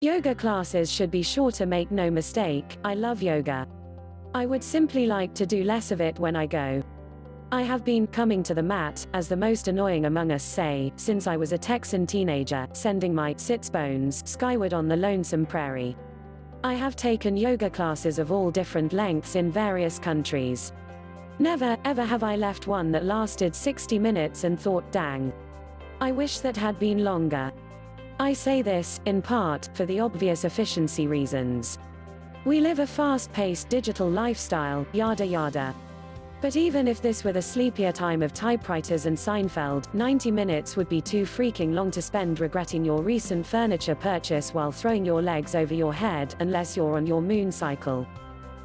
Yoga classes should be shorter, make no mistake. I love yoga. I would simply like to do less of it when I go. I have been coming to the mat, as the most annoying among us say, since I was a Texan teenager, sending my sits bones skyward on the lonesome prairie. I have taken yoga classes of all different lengths in various countries. Never, ever have I left one that lasted 60 minutes and thought, dang, I wish that had been longer. I say this, in part, for the obvious efficiency reasons. We live a fast-paced digital lifestyle, yada yada. But even if this were the sleepier time of typewriters and Seinfeld, 90 minutes would be too freaking long to spend regretting your recent furniture purchase while throwing your legs over your head, unless you're on your moon cycle.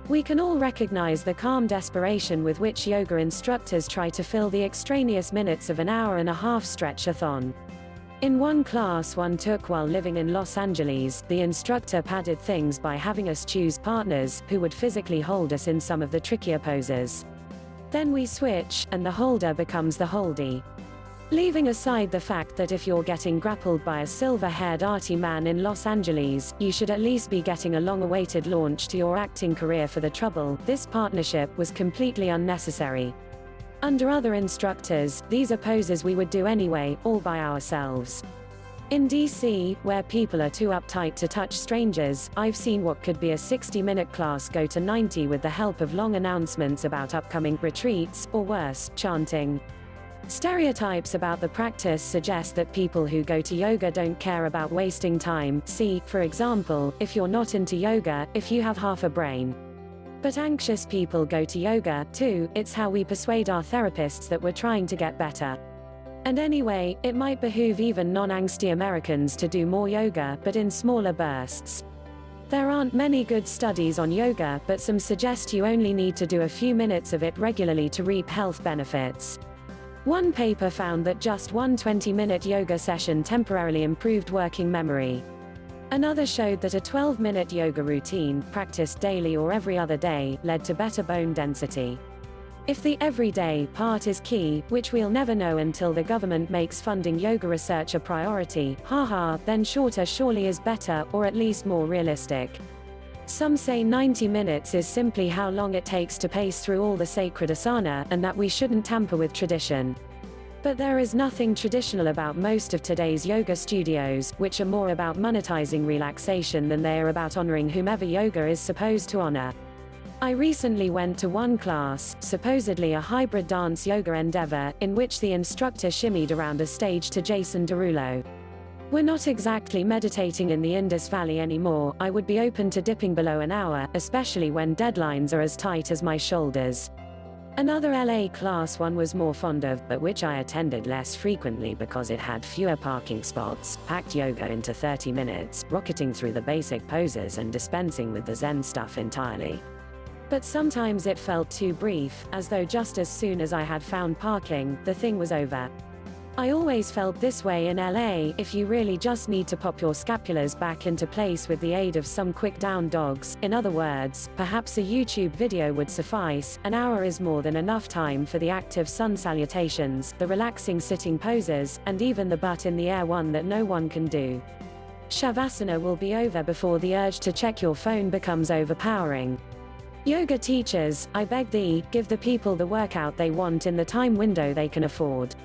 We can all recognize the calm desperation with which yoga instructors try to fill the extraneous minutes of an hour-and-a-half stretch-a-thon. In one class one took while living in Los Angeles, the instructor padded things by having us choose partners who would physically hold us in some of the trickier poses. Then we switch, and the holder becomes the holdee. Leaving aside the fact that if you're getting grappled by a silver-haired arty man in Los Angeles, you should at least be getting a long-awaited launch to your acting career for the trouble, this partnership was completely unnecessary. Under other instructors, these are poses we would do anyway, all by ourselves. In DC, where people are too uptight to touch strangers, I've seen what could be a 60-minute class go to 90 with the help of long announcements about upcoming retreats, or worse, chanting. Stereotypes about the practice suggest that people who go to yoga don't care about wasting time. See, for example, if you're not into yoga, if you have half a brain. But anxious people go to yoga, too. It's how we persuade our therapists that we're trying to get better. And anyway, it might behoove even non-angsty Americans to do more yoga, but in smaller bursts. There aren't many good studies on yoga, but some suggest you only need to do a few minutes of it regularly to reap health benefits. One paper found that just one 20-minute yoga session temporarily improved working memory. Another showed that a 12-minute yoga routine, practiced daily or every other day, led to better bone density. If the everyday part is key, which we'll never know until the government makes funding yoga research a priority, haha, then shorter surely is better, or at least more realistic. Some say 90 minutes is simply how long it takes to pace through all the sacred asana, and that we shouldn't tamper with tradition. But there is nothing traditional about most of today's yoga studios, which are more about monetizing relaxation than they are about honoring whomever yoga is supposed to honor. I recently went to one class, supposedly a hybrid dance yoga endeavor, in which the instructor shimmied around a stage to Jason Derulo. We're not exactly meditating in the Indus Valley anymore. I would be open to dipping below an hour, especially when deadlines are as tight as my shoulders. Another LA class one was more fond of, but which I attended less frequently because it had fewer parking spots, packed yoga into 30 minutes, rocketing through the basic poses and dispensing with the Zen stuff entirely. But sometimes it felt too brief, as though just as soon as I had found parking, the thing was over. I always felt this way in LA. If you really just need to pop your scapulars back into place with the aid of some quick down dogs, in other words, perhaps a YouTube video would suffice. An hour is more than enough time for the active sun salutations, the relaxing sitting poses, and even the butt in the air one that no one can do. Shavasana will be over before the urge to check your phone becomes overpowering. Yoga teachers, I beg thee, give the people the workout they want in the time window they can afford.